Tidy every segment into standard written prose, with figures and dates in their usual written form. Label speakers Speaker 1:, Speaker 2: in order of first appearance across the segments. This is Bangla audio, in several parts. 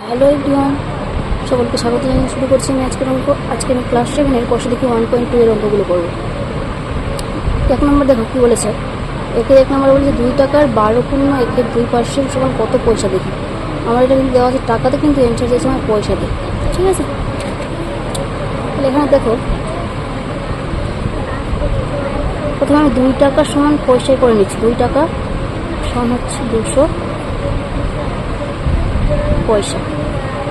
Speaker 1: হ্যালো এভরিওয়ান, সকলকে স্বাগত জানিয়ে শুরু করছি আমি আজকের অঙ্ক। আজকে আমি ক্লাস 7-এর কোর্স দেখি 1.2 এর অঙ্কগুলো করবো। 1 নম্বর দেখো কী বলেছে। একে 1 নম্বর বলেছে 2 টাকার 12 একের 2% সমান কত পয়সা দেখি। আমার এটা কিন্তু দেওয়া আছে টাকাতে, কিন্তু অ্যান্সার দিয়েছে আমার পয়সাতে। ঠিক আছে, তাহলে এখানে দেখো প্রথমে আমি 2 টাকা সমান পয়সায় করে নিচ্ছি। 2 টাকা সমান হচ্ছে 200 পয়সা।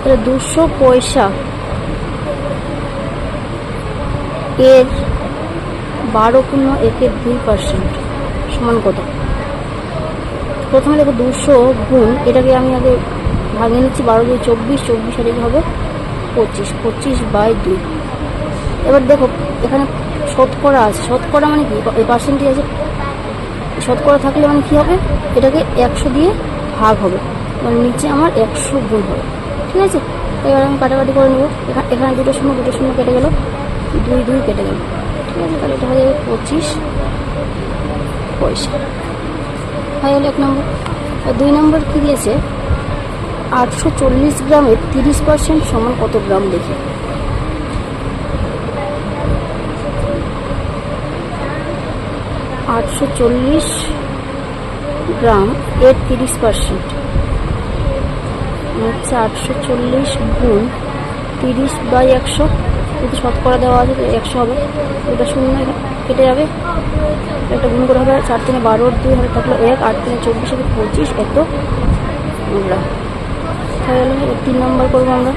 Speaker 1: তাহলে 200 পয়সা এর 12 একের 2% সমান কত। প্রথমে দেখো 200 গুণ, এটাকে আমি আগে ভাঙিয়ে নিচ্ছি। 12 2 24, 24 আর এই হবে 25, 25/2। এবার দেখো এখানে শতকরা আছে। শতকরা মানে কি, এই পার্সেন্টেজ আছে। শতকরা থাকলে মানে কি হবে, এটাকে 100 দিয়ে ভাগ হবে, মানে নিচে আমার 100 গুণ হবে। ঠিক আছে, এবার আমি কাটাকাটি করে নেব। এখানে দুটো শূন্য কেটে গেল, 2 2 কেটে গেল। ঠিক আছে, তাহলে এটা হয়ে যাবে 25 পয়সা। হয়ে গেল 1 নম্বর। আর 2 নম্বর কী দিয়েছে, 840 গ্রামের 30% সমান কত গ্রাম দেখি। $840 গ্রাম এর 30% হচ্ছে 840 গুণ 30/100। যদি শতকরা দেওয়া আছে 100 হবে। এটা শূন্য কেটে যাবে, একটা গুণ করে হবে। 4 3 12, 2 হাতে থাকলো 1, 8 3 24, 25, এত গ্রাম হয়ে গেল। 3 নম্বর করবো আমরা।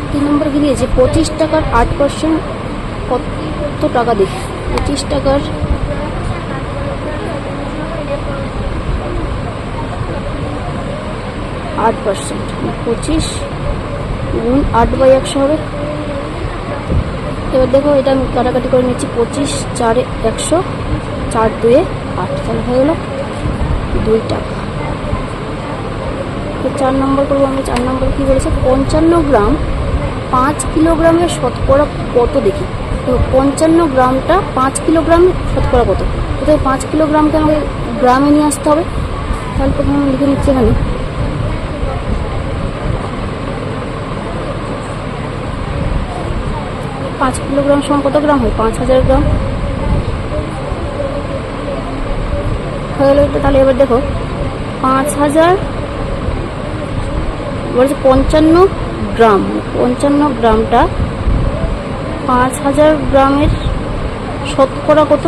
Speaker 1: 3 নম্বর কি দিয়েছে, 25 টাকার 8% কত টাকা দেখি। 25 টাকার 8%, 25 গুণ 8/100 হবে। এবার দেখো এটা আমি কাটাকাটি করে নিচ্ছি। 25 4 100, 4 2 8, তাহলে হয়ে গেল 2 টাকা। তো 4 নম্বর করবো আমরা। 4 নম্বর কী বলেছে, 55 গ্রাম 5 কিলোগ্রামের শতকরা কত দেখি। তো 55 গ্রামটা 5 কিলোগ্রাম শতকরা কত। কোথায় 5 কিলোগ্রামকে আমাকে গ্রামে নিয়ে আসতে হবে। তাহলে প্রথমে আমি লিখে নিচ্ছি এখানে 5 কিলোগ্রাম সমান কত গ্রাম হয়, 5000 গ্রাম হয়ে গেল এটা। তাহলে এবার দেখো 5000 বলছে 55 গ্রাম, 55 গ্রামটা 5000 গ্রামের শতকরা কত।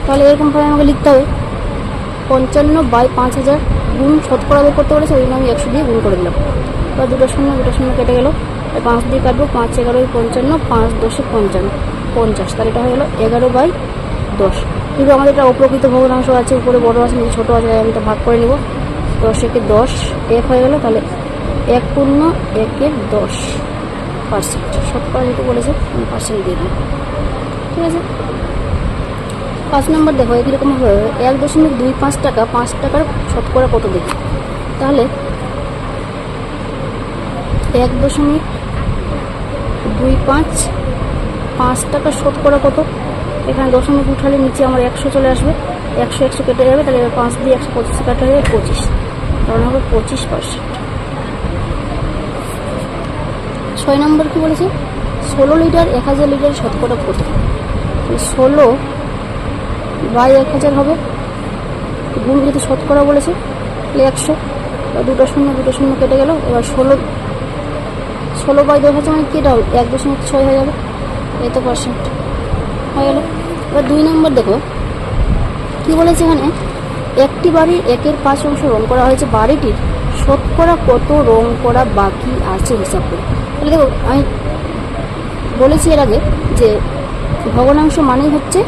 Speaker 1: তাহলে এরকমভাবে আমাকে লিখতে হবে 55/5000 গুণ শতকরা বের করতে বলেছে, ওই জন্য আমি 100 দিয়ে গুণ করে দিলাম। এবার দুটো শূন্য কেটে গেল, 5 দিয়ে কাটবো। 5 11 55, 5 10 50, 50। তাহলে এটা হয়ে গেলো 11/10। কিন্তু আমাদের এটা অপ্রকৃত ভগ্নাংশ আছে, উপরে বড় আছে নিচে ছোটো আছে, আমি এটা ভাগ করে নেব। 10 একে 10 1 হয়ে গেল। তাহলে 1/10% শতকরা যেহেতু বলেছে আমি পার্সেন্ট দিয়ে দিই। ঠিক আছে, 5 নম্বর দেখো একইরকম হবে। 1.25 টাকা 5 টাকার শতকরা কত দেখি। তাহলে 1.25 5 টাকার শতকরা কত। এখানে দশমিক উঠালে নিচে আমার 100 চলে আসবে, 100 কেটে যাবে। তাহলে 5 দিয়ে 125 কাটা হয়ে যাবে 25, কারণ হবে 25%। 6 নম্বর কি বলেছে, 16 লিটার 1000 লিটার শতকরা কত। 16/1000 হবে, গুণ যেহেতু শতকরা বলেছে তাহলে 100। দুটো শূন্য কেটে গেল। এবার 16/1000 মানে কেটে হবে 1.6 হয়ে যাবে, এত পার্সেন্ট হয়ে গেল। এবার 2 নম্বর দেখো কি বলেছে, এখানে একটি বাড়ির 1/5 অংশ রং করা হয়েছে, বাড়িটির শতকরা কত রং করা বাকি আছে হিসাব করে। তাহলে দেখো আমি বলেছি এর আগে যে ভগ্নাংশ মানেই হচ্ছে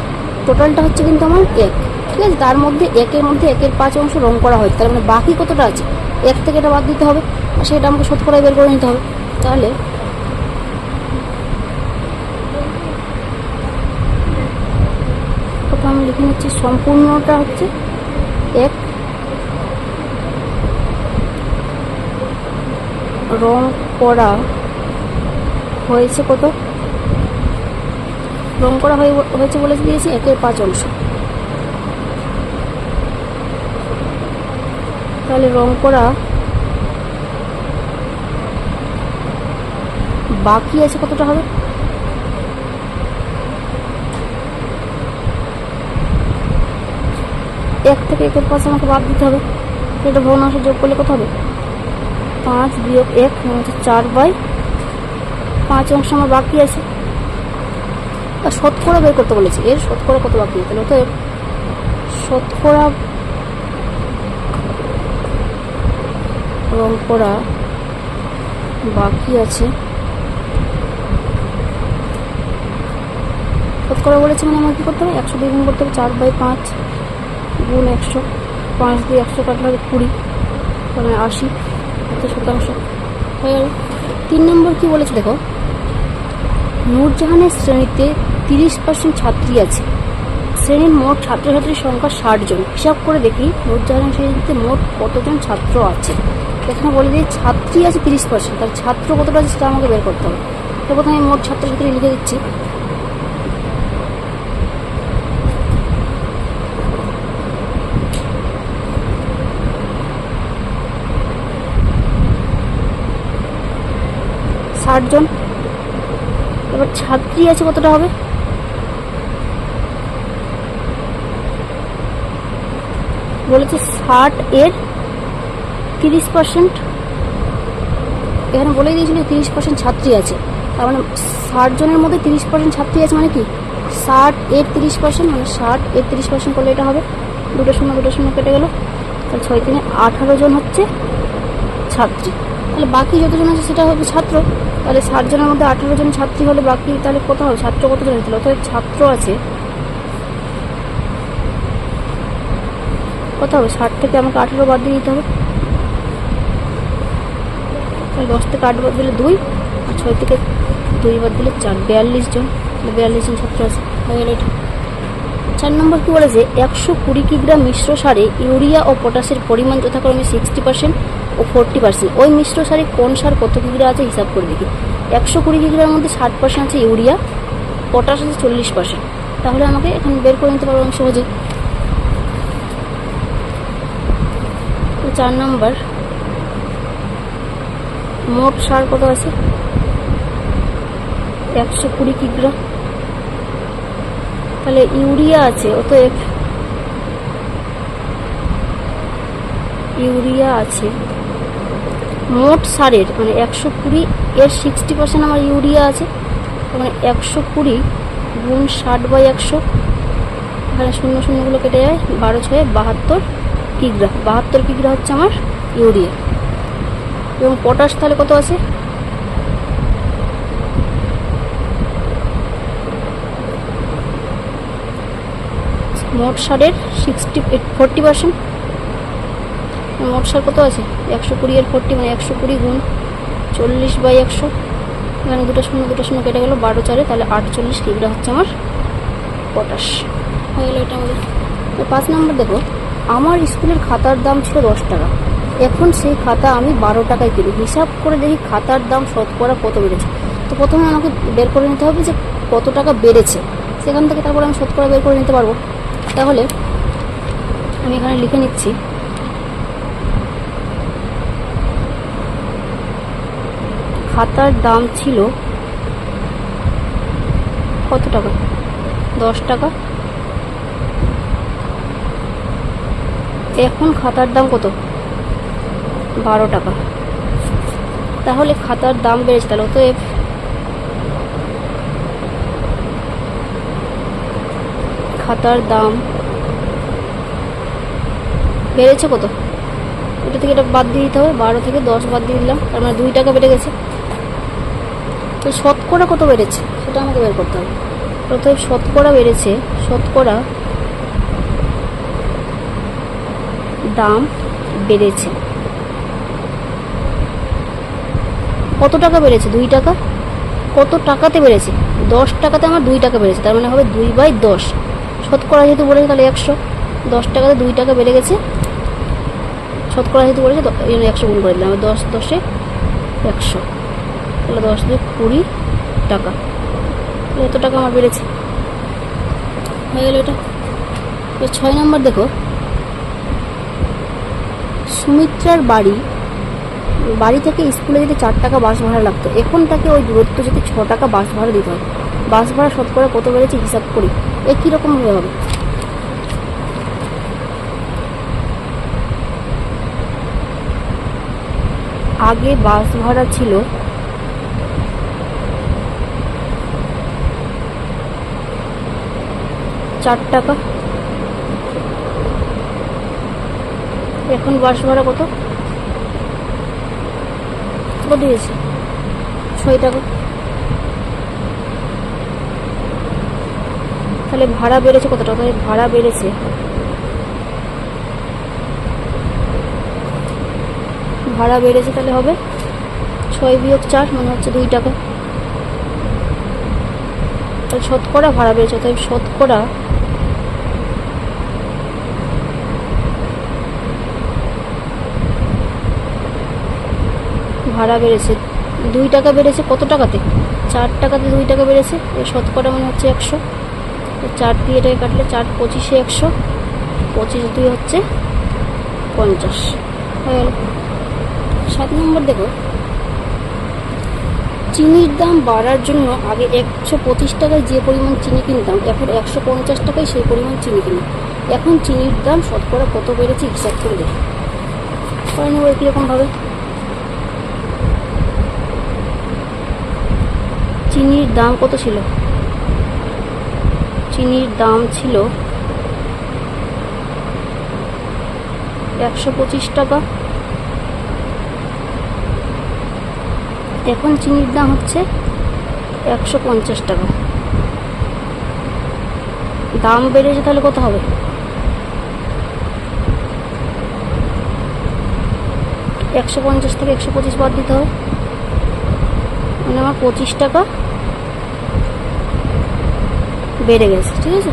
Speaker 1: টোটালটা হচ্ছে কিন্তু আমার 1। ঠিক আছে, তার মধ্যে 1-এর মধ্যে 1/5 অংশ রং করা হয়েছে, তার মানে বাকি কতটা আছে 1 থেকে এটা বাদ দিতে হবে, আর সেটা আমাকে শতকরায় বের করে নিতে হবে। তাহলে প্রথমে আমি লিখে নিচ্ছি সম্পূর্ণটা হচ্ছে 1, রং করা হয়েছে কত, রং করা হয়েছে বলে দিয়েছি 1/5 অংশ। তাহলে রং করা বাকি আছে কতটা হবে? এক থেকে 1/5 আমাকে বাদ দিতে হবে। এটা ভগ্নাংশে যোগ করলে কত হবে? 5 বিয়োগ 1 হচ্ছে 4/5 অংশ আমার বাকি আছে। আর শতকরা বের করতে বলেছি, এর শতকরা কত বাকি আছে? তাহলে তো শতকরা রং করা বাকি আছে, শতকরা বলেছে মানে আমার কি করতে হবে? 100 গুণ করতে হবে 4/5 গুণ 100, 5 দিয়ে 100 কাটলে হবে 20, মানে 80 শতাংশ হয়ে গেল। 3 নম্বর কি বলেছে দেখো, নূরজাহানের শ্রেণীতে 30% ছাত্রী আছে, শ্রেণীর মোট ছাত্রছাত্রীর সংখ্যা 60 জন। হিসাব করে দেখি নূরজাহানের শ্রেণীতে মোট কতজন ছাত্র আছে। এখানে বলে দিই ছাত্রী আছে 30%, তার ছাত্র কতটা আছে সেটা আমাকে বের করতে হবে। তো প্রথমে মোট ছাত্রছাত্রী লিখে দিচ্ছি। জন। এবার ছাত্রী আছে কতটা হবে? বলেছে 60 এর 30%, এখানে বলে দিয়েছিল 30% ছাত্রী আছে, তার মানে 60 জনের মধ্যে 30% ছাত্রী আছে, মানে কি 60 এর 30%, মানে 60 এর 30% করলে এটা হবে 2 শূন্য কেটে গেল, তাহলে 6 3 18 জন হচ্ছে ছাত্রী। তাহলে বাকি যতজন আছে সেটা হবে ছাত্র। তাহলে 60 জনের মধ্যে 18 জন ছাত্রী হলে বাকি তাহলে কত হবে? ছাত্র কতজন ছিল? অর্থাৎ ছাত্র আছে কত হবে? 60 থেকে আমাকে 18 বাদ দিয়ে দিতে হবে। তাহলে 10 থেকে 8 বাদ দিলে 2, আর 6 থেকে 2 বাদ দিলে 4, 42 জন। 42 জন ছাত্র আছে, হয়ে গেল এটা। 4 নম্বর কি বলেছে, 120 কিগ্রা মিশ্র সারে ইউরিয়া ও পটাশের পরিমাণ যথাক্রমে 60% ও 40%। ওই মিশ্র সারে কোন সার কত কিগ্রা আছে হিসাব করে দেখি। 120 কিগ্রার মধ্যে 60% আছে ইউরিয়া, পটাশ আছে 40%। তাহলে আমাকে এখানে বের করে নিতে পারবো আমি সহজেই। 4 নম্বর, মোট সার কত আছে? 120 কিগ্রা। তাহলে ইউরিয়া আছে, অতএব ইউরিয়া আছে মোট সারের, মানে 120 এর 60% আমার ইউরিয়া আছে, মানে 120 গুণ 60/100, এখানে 0 গুলো কেটে যায়, 12 6 72 কিগ্রা। 72 কিগ্রা হচ্ছে আমার ইউরিয়া। এবং পটাশ তাহলে কত আছে? মোট সারের 40%, মোট সার কত আছে? 120 এর 40, মানে 120 গুণ 40/100, এখানে 2 শূন্য কেটে গেল, 12 4, তাহলে 48 কিগ্রা হচ্ছে আমার পটাশ। হয়ে গেল এটা আমাদের। 5 নম্বর দেখো, আমার স্কুলের খাতার দাম ছিল 10 টাকা, এখন সেই খাতা আমি 12 টাকায় কিনি। হিসাব করে দেখি খাতার দাম শতকরা কত বেড়েছে। তো প্রথমে আমাকে বের করে নিতে হবে যে কত টাকা বেড়েছে, সেখান থেকে তারপর আমি শতকরা বের করে নিতে পারবো। তাহলে আমি এখানে লিখে নিচ্ছি, খাতার দাম ছিল কত টাকা? 10 টাকা। এখন খাতার দাম কত? 12 টাকা। তাহলে খাতার দাম বেড়েছে, তাহলে অতএব খাতার দাম বেড়েছে কত? এটা থেকে এটা বাদ দিয়ে দিতে হবে, 12 থেকে 10 বাদ দিয়ে দিলাম, তার মানে 2 টাকা বেড়ে গেছে। তো শতকরা কত বেড়েছে সেটা আমাকে বের করতে হবে। অতএব শতকরা বেড়েছে, শতকরা দাম বেড়েছে কত টাকা বেড়েছে? 2 টাকা। কত টাকাতে বেড়েছে? 10 টাকাতে আমার 2 টাকা বেড়েছে, তার মানে হবে 2/10। শতকরা যেহেতু বলেছে তাহলে 100, 10 টাকাতে 2 টাকা বেড়ে গেছে, শতকরা যেহেতু বলেছে এই জন্য 100 গুণ করে দিলাম, 10 10 100, তাহলে 10 দিয়ে 20 টাকা, এত টাকা আমার বেড়েছে। হয়ে গেল এটা। 6 নম্বর দেখো, সুমিত্রার বাড়ি থেকে স্কুলে যেতে 4 টাকা বাস ভাড়া লাগতো, এখন তাকে ওই দূরত্ব যেতে 6 টাকা বাস ভাড়া দিতে হয়। বাস ভাড়া শতকরা কত বেড়েছে হিসাব করি। কীরকম হবে? আগে বাস ভাড়া ছিল 4 টাকা, এখন বাস ভাড়া কত দিয়েছে? 6 টাকা। তাহলে ভাড়া বেড়েছে কত টাকা? ভাড়া বেড়েছে তাহলে হবে 6 বিয়োগ 4 মানে হচ্ছে 2 টাকা। তাহলে শতকরা ভাড়া বেড়েছে, তাই শতকরা ভাড়া বেড়েছে 2 টাকা। বেড়েছে কত টাকাতে? 4 টাকাতে 2 টাকা বেড়েছে। এর শতকরা মানে হচ্ছে 100। 4 দিয়ে এটাকে কাটলে 4 25-এ 100, 25 2 হচ্ছে 50 হয়ে গেল। 7 নম্বর দেখো, চিনির দাম বাড়ার জন্য আগে 125 টাকায় যে পরিমাণ চিনি কিনতাম, এখন 150 টাকায় সেই পরিমাণ চিনি কিনি। এখন চিনির দাম শতকরা কত বেড়েছে হিসাব করে দেখি। করে নেব কীরকমভাবে। চিনির দাম কত ছিল? চিনির দাম ছিল 125 টাকা, এখন চিনির দাম হচ্ছে 150 টাকা। দাম বেড়েছে, তাহলে কত হবে? 150 থেকে 125 বাদ দিতে হবে, মানে আমার 25 টাকা বেড়ে গেছে। ঠিক আছে,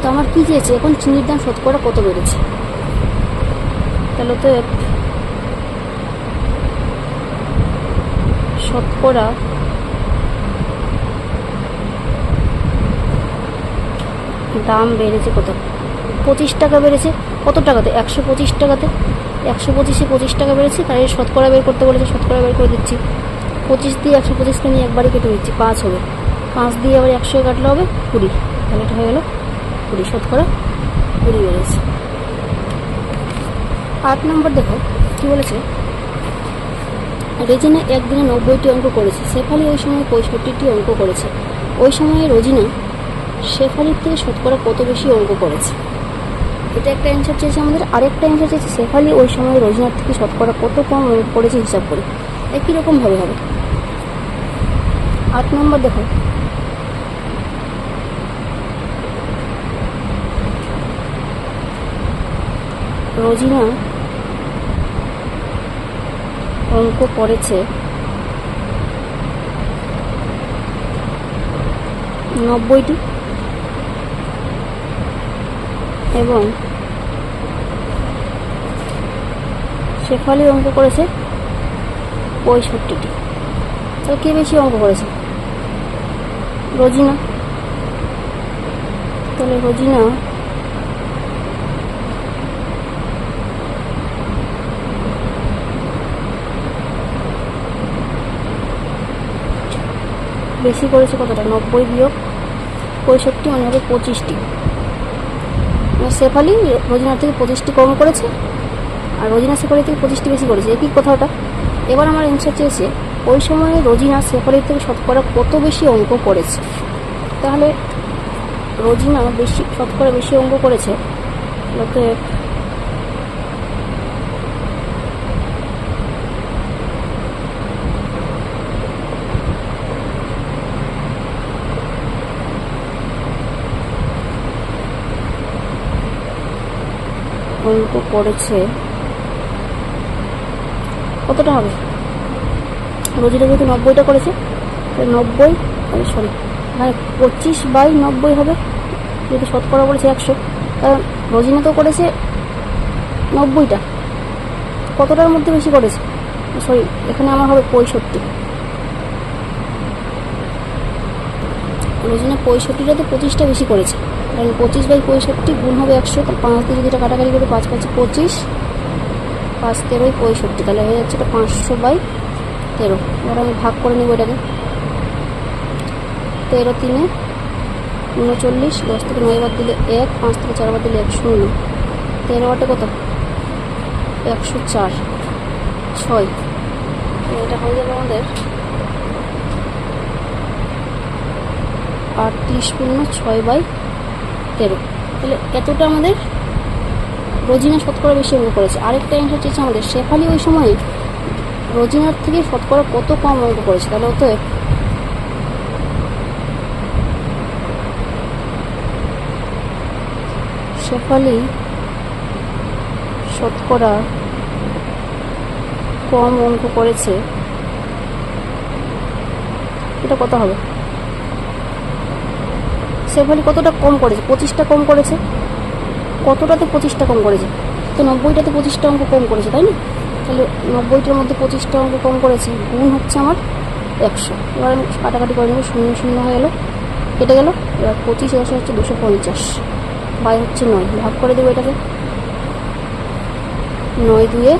Speaker 1: তো আমার কী চেয়েছে? এখন চিনির দাম শতকরা কত বেড়েছে। তাহলে তো শতকরা দাম বেড়েছে কত? 25 টাকা বেড়েছে। কত টাকাতে? 125 টাকাতে। 125-এ 25 টাকা বেড়েছে, তাই শতকরা বের করতে বলেছে, শতকরা বের করে দিচ্ছি। 25 দিয়ে 125কে নিয়ে একবারই কেটে দিচ্ছি, 5 হবে। 5 দিয়ে আবার 100 কাটলে হবে 20, তাহলে এটা হয়ে গেল 20। শতকরা 20 বেড়েছে। 8 নম্বর দেখো কি বলেছে। রেজিনা একদিনে 90টি অঙ্ক করেছে, শেফালি ওই সময় 65টি অঙ্ক করেছে। ওই সময়ে রোজিনা শেফালির থেকে শতকরা কত বেশি অঙ্ক করেছে। এটা একটা অ্যান্সার চেয়েছে আমাদের। আরেকটা অ্যান্সার চেয়েছে শেফালি ওই সময় রোজিনার থেকে শতকরা কত কম অঙ্ক করেছে হিসাব করে। একই রকমভাবে হবে। 8 নম্বর দেখো, রোজিনা অঙ্ক করেছে 90টি এবং শেফালি অঙ্ক করেছে 65টি। তাহলে কে বেশি অঙ্ক করেছে? রোজিনা। তাহলে রোজিনা বেশি করেছে কতটা? 90 বিয়োগ 65 মানে হবে 25টি। শেফালি রোজিনার থেকে 25টি কম করেছে, আর রোজিনা শেফালি থেকে 25টি বেশি করেছে। একই কথাটা। এবার আমার অ্যান্সার চেয়েছে ওই সময়ে রোজিনা শেফালির থেকে শতকরা কত বেশি অঙ্ক করেছে। তাহলে রোজিনা শতকরা বেশি অঙ্ক করেছে, অতএব অঙ্ক করেছে কতটা হবে? রোজিনা যেহেতু 90টা করেছে, 90 মানে 25/90 হবে। যেহেতু শতকরা বলেছে 100, কারণ রোজিনা তো করেছে 90টা, কতটার মধ্যে বেশি করেছে? এখানে আমার হবে 65। রোজিনা 65টাতে 25টা বেশি করেছে, কারণ 25/65 গুণ হবে 100। 5 দিয়ে যদি এটা কাটাকাটি করে 5 5 25 5 13 65, তাহলে হয়ে যাচ্ছে এটা 500/13। এবার আমি ভাগ করে নিব এটাকে। 13 3 39, 10 থেকে 9 বাদ দিলে 1, 5 থেকে 4 বাদ দিলে 1, 0। 13 8 কত? 104, 6। এটা হয়ে যাবে আমাদের 38 পূর্ণ 6/13। তাহলে এতটা আমাদের রোজিনা শতকরা বেশি অঙ্ক করেছে। আরেকটা অ্যান্সার চেয়েছে আমাদের শেফালি ওই সময়ে রোজিনার থেকে শতকরা কত কম অঙ্ক করেছে। তাহলে অতএব শেফালি শতকরা কম অঙ্ক করেছে, এটা কত হবে? শেফালি কতটা কম করেছে? 25টা কম করেছে। কতটাতে 25টা কম করেছে? তো 90টাতে 25টা অঙ্ক কম করেছে, তাই না? তাহলে 90টার মধ্যে 25টা অঙ্ক কম করেছে, গুণ হচ্ছে আমার 100। এবার আমি কাটাকাটি করে নেব, 0 0 হয়ে গেল, কেটে গেল। এবার 25 10 হচ্ছে 250, বাই হচ্ছে 9। ভাগ করে দেবো এটাকে। 9 2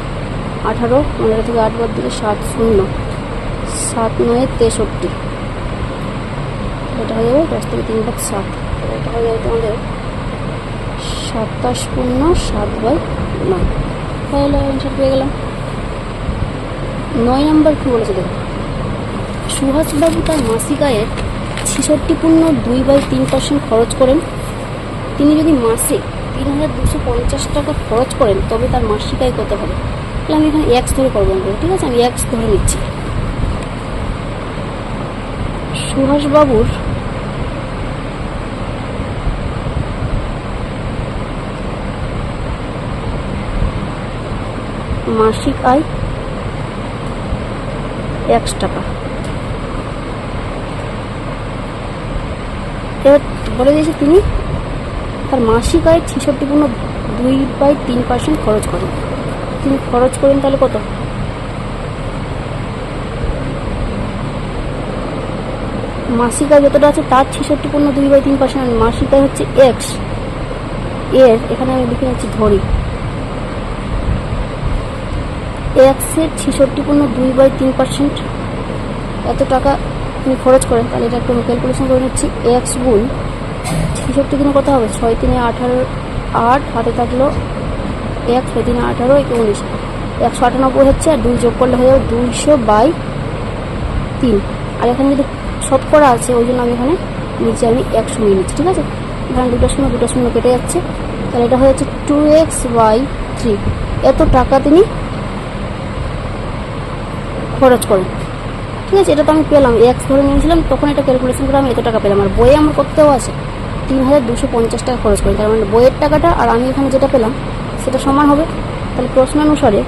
Speaker 1: 18, 15 থেকে 8 বাদ দিলে 7 0, 7 9 63। এটা হয়ে যাবে 10 থেকে 3 বাদ 7। এটা হয়ে যাবে তোমাদের 27 পূর্ণ 7/9। তাহলে অ্যান্সার পেয়ে গেলাম। 9 নম্বর কী বলেছে দেখো, সুহাসবাবু তার মাসিক আয়ের 66 পূর্ণ 2/3% খরচ করেন। তিনি যদি মাসে 3250 টাকা খরচ করেন তবে তার মাসিক আয় কত হবে? তাহলে আমি এখানে এক্স ধরে করবো, ঠিক আছে? আমি এক্স ধরে নিচ্ছি। সুহাসবাবুর মাসিক আয় 1 টাকা। এবার বলে দিয়েছে তিনি তার মাসিক আয় 66 পূর্ণ 2/3% খরচ করেন। তিনি খরচ করেন তাহলে কত? মাসিক আয় যতটা আছে তার 66 পূর্ণ 2/3%। মাসিক আয় হচ্ছে এক্স, এর এখানে আমি লিখে নিচ্ছি ধরি এক্সের 66 পূর্ণ 2/3%। এত টাকা তিনি খরচ করেন, তাহলে এটা একটু ক্যালকুলেশন করে নিচ্ছি। এক্স গুণ 66 দিনে কত হবে? 6 3 18, 8 হাতে থাকলো 1, 6 3 18 19, 198 হচ্ছে। আর 2 যোগ করলে হয়ে যাবে 200/3। আর এখানে যদি শতকরা আছে ওই জন্য আমি এখানে নিচে আমি 100 নিয়ে নিচ্ছি, ঠিক আছে? এখানে 2টা শূন্য কেটে যাচ্ছে, তাহলে এটা হয়ে যাচ্ছে 2x/3। এত টাকা তিনি খরচ করেন, ঠিক আছে? এটা তো আমি পেলাম, এক্স ধরে নিয়েছিলাম, তখন এটা ক্যালকুলেশন করে আমি এত টাকা পেলাম। আর বইয়ে আমার করতেও আছে 3250 টাকা খরচ করেন, তার মানে বইয়ের টাকাটা আর আমি এখানে যেটা পেলাম সেটা সমান হবে। তাহলে প্রশ্ন অনুসারে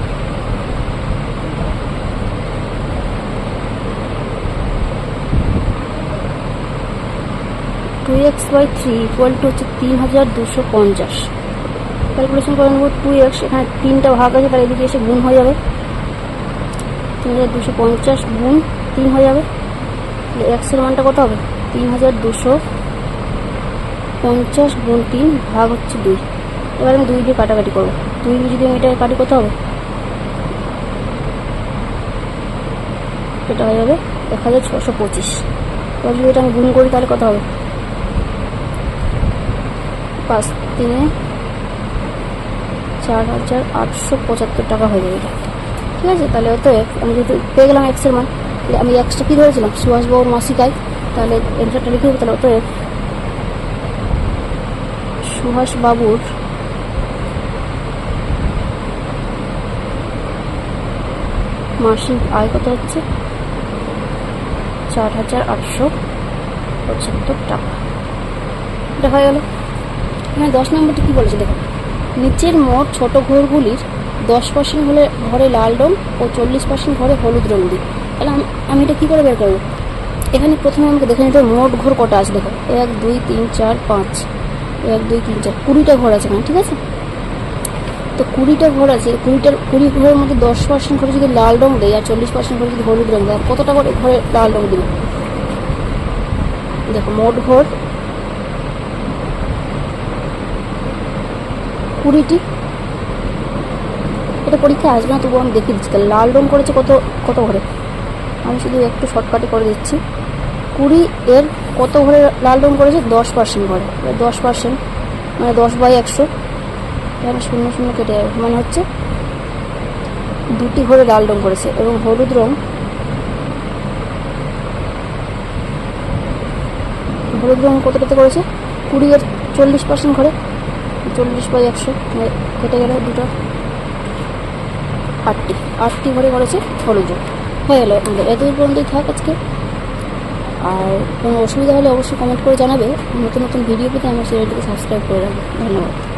Speaker 1: হচ্ছে 3250। ক্যালকুলেশন করে নেব 2x, এখানে 3টা ভাগ আছে, তাহলে এদিকে এসে গুণ হয়ে যাবে। 3250 গুণ 3 হয়ে যাবে। তাহলে এক্সের মানটা কত হবে? 3250 গুণ 3 ভাগ হচ্ছে 2। এবার আমি 2 দিয়ে কাটাকাটি করবো। 2 দিয়ে যদি আমি এটা কাটি কত হবে? এটা হয়ে যাবে 1625। এবার যদি এটা আমি গুণ করি তাহলে কত হবে? 5 3 4875 টাকা হয়ে যাবে এটা, ঠিক আছে? তাহলে অতএব আমি যদি পেয়ে গেলাম এক্সের মান, আমি এক্সটা কী ধরেছিলাম? সুহাসবাবুর মাসিক আয়। তাহলে অ্যান্সারটা লিখে দেবো। তাহলে অতএব সুহাসবাবুর মাসিক আয় কত হচ্ছে? 4875 টাকা। এটা হয়ে গেল। এখানে 10 নম্বরটি কী বলেছে দেখো, নিচের মোট ছোট ঘরগুলির 10% হলে ঘরে লাল রং ও 40% ঘরে হলুদ রং দিই। তাহলে আমি এটা কী করে বের করবো? এখানে প্রথমে আমাকে দেখে নিতে হবে মোট ঘর কটা আছে। দেখো 1 2 3 4 5, 1 2 3 4, 20টা ঘর আছে এখানে, ঠিক আছে? তো 20টা ঘর আছে, 20 ঘরের মধ্যে 10% ঘরে যদি লাল রং দেয় আর 40% ঘরে যদি হলুদ রং দেয়, কতটা করে ঘরে লাল রং দিবে? দেখো মোট ঘর 20টি, তো পরীক্ষায় আসবে না, তবুও আমি দেখিয়ে দিচ্ছি। তাহলে লাল রং করেছে কত কত ঘরে, আমি শুধু একটু শর্টকাটে করে দিচ্ছি। 20 এর কত ঘরে লাল রং করেছে? 10% ঘরে। 10% মানে 10/100, এখানে 0 0 কেটে যাবে, মানে হচ্ছে 2টি ঘরে লাল রং করেছে। এবং হলুদ রং কতটাতে করেছে? 20 এর 40% ঘরে, 40/100 কেটে গেলে দুটো, 8টি ঘরে করেছে হলুদ রং। হয়ে গেল আমাদের, এত পর্যন্তই থাক আজকে। আর কোনো অসুবিধা হলে অবশ্যই কমেন্ট করে জানাবে। নতুন নতুন ভিডিও পেতে আমার চ্যানেলটিকে সাবস্ক্রাইব করে রাখবে। ধন্যবাদ।